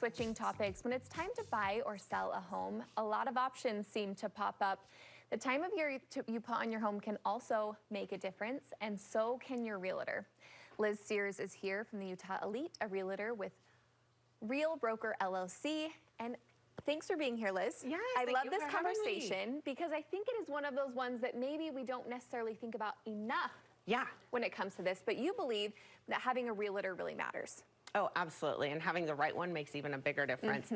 switching topics, when it's time to buy or sell a home, a lot of options seem to pop up. The time of year you put on your home can also make a difference, and so can your realtor. Liz Sears is here from the Utah Elite, a realtor with Real Broker LLC. And thanks for being here, Liz. Yes, I love this for conversation because I think it is one of those ones that maybe we don't necessarily think about enough when it comes to this, but you believe that having a realtor really matters. Oh, absolutely. And having the right one makes even a bigger difference.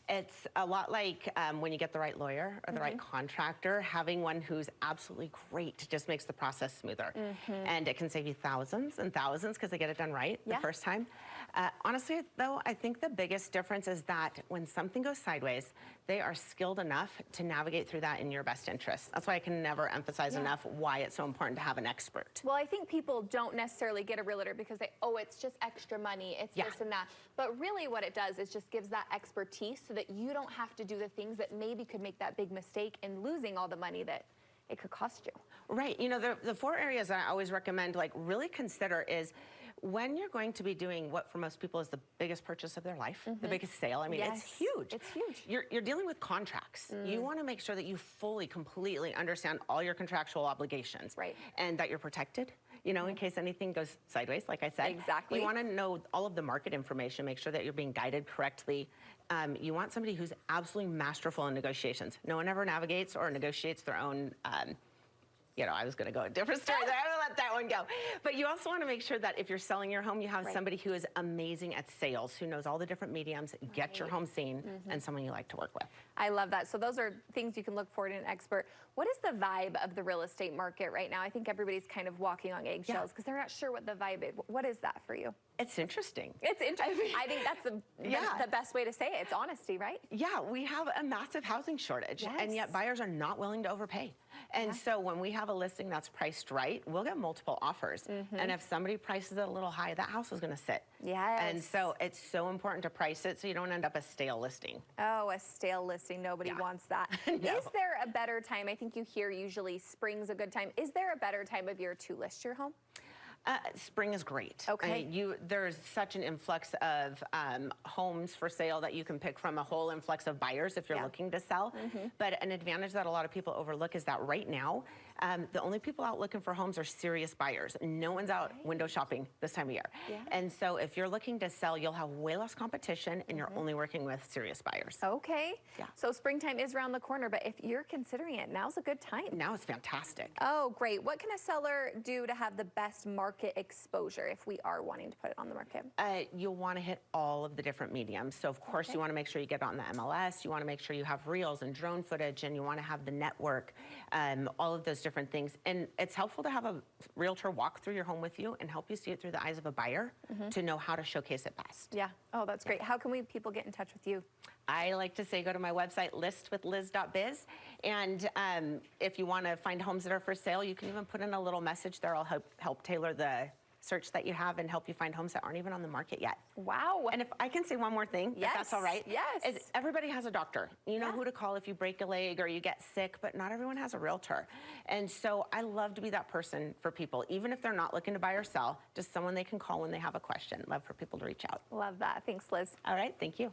It's a lot like when you get the right lawyer or the right contractor, having one who's absolutely great just makes the process smoother. And it can save you thousands and thousands because they get it done right the first time. Honestly, though, I think the biggest difference is that when something goes sideways, they are skilled enough to navigate through that in your best interest. That's why I can never emphasize enough why it's so important to have an expert. Well, I think people don't necessarily get a realtor because they, oh, it's just extra money, it's this and that. But really what it does is just gives that expertise so that you don't have to do the things that maybe could make that big mistake in losing all the money that it could cost you. Right. You know, the 4 areas that I always recommend, like, really consider is when you're going to be doing what for most people is the biggest purchase of their life, the biggest sale. I mean, it's huge. It's huge. You're dealing with contracts. You want to make sure that you fully, completely understand all your contractual obligations. And that you're protected, you know, in case anything goes sideways, like I said. Exactly. You want to know all of the market information, make sure that you're being guided correctly. You want somebody who's absolutely masterful in negotiations. No one ever navigates or negotiates their own you know, I was going to go a different story there. I'm going to let that one go. But you also want to make sure that if you're selling your home, you have somebody who is amazing at sales, who knows all the different mediums, get your home seen, and someone you like to work with. I love that. So those are things you can look for in an expert. What is the vibe of the real estate market right now? I think everybody's kind of walking on eggshells because they're not sure what the vibe is. What is that for you? It's interesting. It's interesting. I think that's the best way to say it. It's honesty, right? Yeah, we have a massive housing shortage, and yet buyers are not willing to overpay. And so when we have a listing that's priced right, we'll get multiple offers. And if somebody prices it a little high, that house is going to sit. And so it's so important to price it so you don't end up a stale listing. Oh, a stale listing. Nobody wants that. Is there a better time? I think you hear usually spring's a good time. Is there a better time of year to list your home? Spring is great. Okay. There's such an influx of homes for sale that you can pick from, a whole influx of buyers if you're looking to sell. But an advantage that a lot of people overlook is that right now, the only people out looking for homes are serious buyers. No one's out window shopping this time of year. And so if you're looking to sell, you'll have way less competition and you're only working with serious buyers. Okay. So springtime is around the corner, but if you're considering it, now's a good time. Now is fantastic. Oh, great. What can a seller do to have the best market exposure if we are wanting to put it on the market? You'll want to hit all of the different mediums. So of course you want to make sure you get on the MLS, you want to make sure you have reels and drone footage, and you want to have the network, all of those different things. And it's helpful to have a realtor walk through your home with you and help you see it through the eyes of a buyer to know how to showcase it best. Oh, that's great. How can people get in touch with you? I like to say go to my website, listwithliz.biz. And if you want to find homes that are for sale, you can even put in a little message there. I'll help tailor the search that you have and help you find homes that aren't even on the market yet. Wow. And if I can say one more thing, if that's all right. Yes. Everybody has a doctor. You know who to call if you break a leg or you get sick, but not everyone has a realtor. And so I love to be that person for people, even if they're not looking to buy or sell, just someone they can call when they have a question. Love for people to reach out. Love that. Thanks, Liz. All right. Thank you.